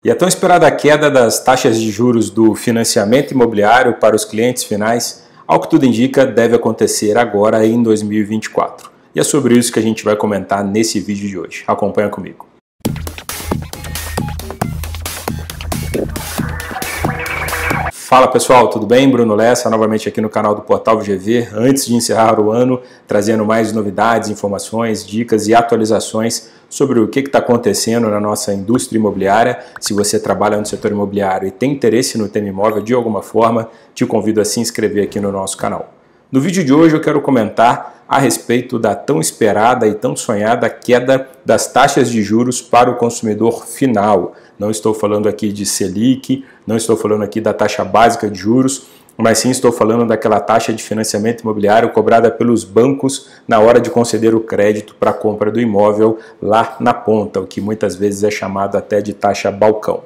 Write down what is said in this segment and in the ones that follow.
E a tão esperada queda das taxas de juros do financiamento imobiliário para os clientes finais, ao que tudo indica, deve acontecer agora em 2024. E é sobre isso que a gente vai comentar nesse vídeo de hoje. Acompanha comigo. Fala pessoal, tudo bem? Bruno Lessa, novamente aqui no canal do Portal VGV. Antes de encerrar o ano, trazendo mais novidades, informações, dicas e atualizações sobre o que está acontecendo na nossa indústria imobiliária. Se você trabalha no setor imobiliário e tem interesse no tema imóvel de alguma forma, te convido a se inscrever aqui no nosso canal. No vídeo de hoje eu quero comentar a respeito da tão esperada e tão sonhada queda das taxas de juros para o consumidor final. Não estou falando aqui de Selic, não estou falando aqui da taxa básica de juros, mas sim estou falando daquela taxa de financiamento imobiliário cobrada pelos bancos na hora de conceder o crédito para a compra do imóvel lá na ponta, o que muitas vezes é chamado até de taxa balcão.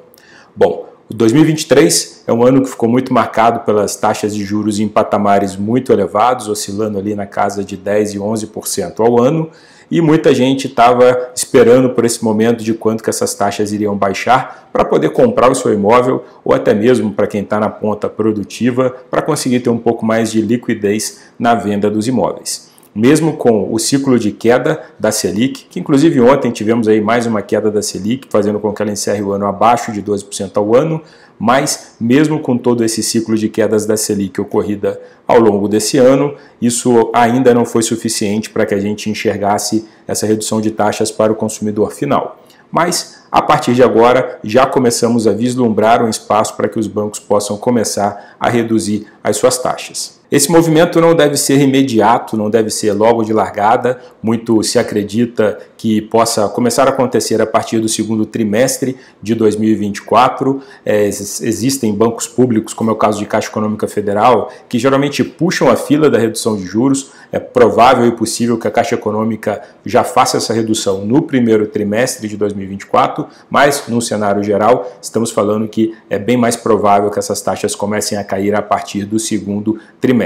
Bom, o 2023 é um ano que ficou muito marcado pelas taxas de juros em patamares muito elevados, oscilando ali na casa de 10% e 11% ao ano, e muita gente estava esperando por esse momento de quanto que essas taxas iriam baixar para poder comprar o seu imóvel, ou até mesmo para quem está na ponta produtiva, para conseguir ter um pouco mais de liquidez na venda dos imóveis. Mesmo com o ciclo de queda da Selic, que inclusive ontem tivemos aí mais uma queda da Selic, fazendo com que ela encerre o ano abaixo de 12% ao ano, mas mesmo com todo esse ciclo de quedas da Selic ocorrida ao longo desse ano, isso ainda não foi suficiente para que a gente enxergasse essa redução de taxas para o consumidor final. Mas, a partir de agora, já começamos a vislumbrar um espaço para que os bancos possam começar a reduzir as suas taxas. Esse movimento não deve ser imediato, não deve ser logo de largada. Muito se acredita que possa começar a acontecer a partir do segundo trimestre de 2024. Existem bancos públicos, como é o caso de Caixa Econômica Federal, que geralmente puxam a fila da redução de juros. É provável e possível que a Caixa Econômica já faça essa redução no primeiro trimestre de 2024, mas, num cenário geral, estamos falando que é bem mais provável que essas taxas comecem a cair a partir do segundo trimestre.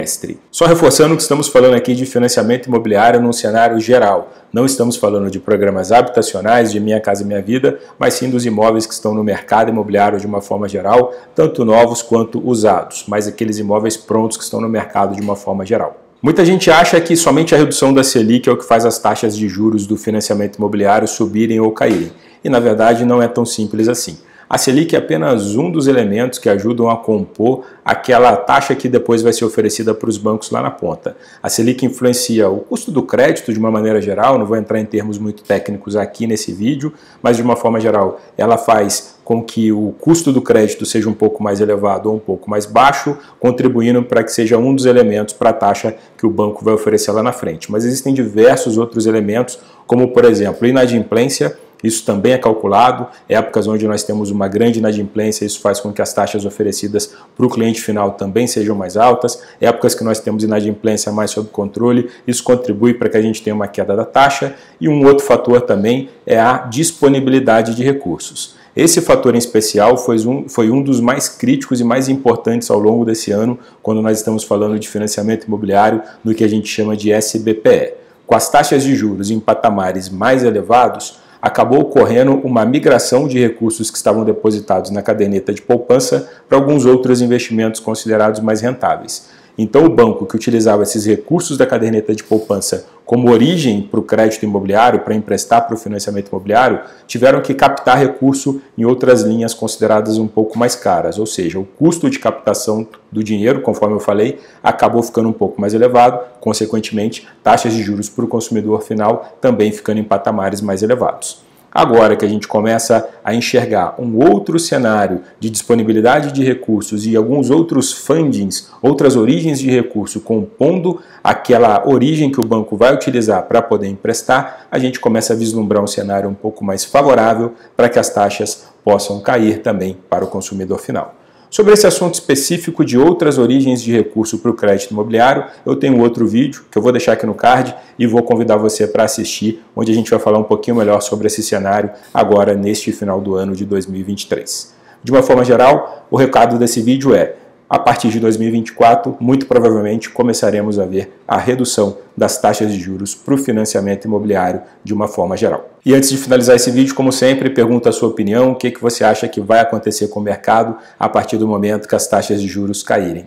Só reforçando que estamos falando aqui de financiamento imobiliário num cenário geral. Não estamos falando de programas habitacionais, de Minha Casa Minha Vida, mas sim dos imóveis que estão no mercado imobiliário de uma forma geral, tanto novos quanto usados, mas aqueles imóveis prontos que estão no mercado de uma forma geral. Muita gente acha que somente a redução da Selic é o que faz as taxas de juros do financiamento imobiliário subirem ou caírem. E na verdade não é tão simples assim. A Selic é apenas um dos elementos que ajudam a compor aquela taxa que depois vai ser oferecida para os bancos lá na ponta. A Selic influencia o custo do crédito de uma maneira geral, não vou entrar em termos muito técnicos aqui nesse vídeo, mas de uma forma geral ela faz com que o custo do crédito seja um pouco mais elevado ou um pouco mais baixo, contribuindo para que seja um dos elementos para a taxa que o banco vai oferecer lá na frente. Mas existem diversos outros elementos, como por exemplo, inadimplência. Isso também é calculado, épocas onde nós temos uma grande inadimplência, isso faz com que as taxas oferecidas para o cliente final também sejam mais altas, épocas que nós temos inadimplência mais sob controle, isso contribui para que a gente tenha uma queda da taxa, e um outro fator também é a disponibilidade de recursos. Esse fator em especial foi um dos mais críticos e mais importantes ao longo desse ano, quando nós estamos falando de financiamento imobiliário no que a gente chama de SBPE. Com as taxas de juros em patamares mais elevados, acabou ocorrendo uma migração de recursos que estavam depositados na caderneta de poupança para alguns outros investimentos considerados mais rentáveis. Então o banco que utilizava esses recursos da caderneta de poupança como origem para o crédito imobiliário, para emprestar para o financiamento imobiliário, tiveram que captar recurso em outras linhas consideradas um pouco mais caras, ou seja, o custo de captação do dinheiro, conforme eu falei, acabou ficando um pouco mais elevado, consequentemente, taxas de juros para o consumidor final também ficando em patamares mais elevados. Agora que a gente começa a enxergar um outro cenário de disponibilidade de recursos e alguns outros fundings, outras origens de recurso compondo aquela origem que o banco vai utilizar para poder emprestar, a gente começa a vislumbrar um cenário um pouco mais favorável para que as taxas possam cair também para o consumidor final. Sobre esse assunto específico de outras origens de recurso para o crédito imobiliário, eu tenho outro vídeo que eu vou deixar aqui no card e vou convidar você para assistir, onde a gente vai falar um pouquinho melhor sobre esse cenário agora neste final do ano de 2023. De uma forma geral, o recado desse vídeo é: a partir de 2024, muito provavelmente começaremos a ver a redução das taxas de juros para o financiamento imobiliário de uma forma geral. E antes de finalizar esse vídeo, como sempre, pergunto a sua opinião, o que você acha que vai acontecer com o mercado a partir do momento que as taxas de juros caírem.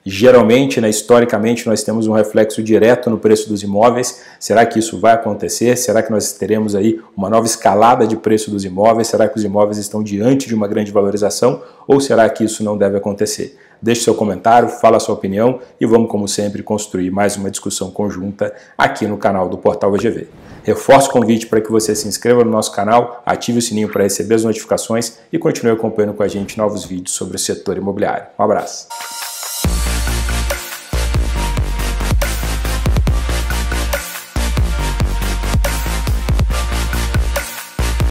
Geralmente, historicamente, nós temos um reflexo direto no preço dos imóveis. Será que isso vai acontecer? Será que nós teremos aí uma nova escalada de preço dos imóveis? Será que os imóveis estão diante de uma grande valorização? Ou será que isso não deve acontecer? Deixe seu comentário, fala a sua opinião e vamos, como sempre, construir mais uma discussão conjunta aqui no canal do Portal VGV. Reforço o convite para que você se inscreva no nosso canal, ative o sininho para receber as notificações e continue acompanhando com a gente novos vídeos sobre o setor imobiliário. Um abraço!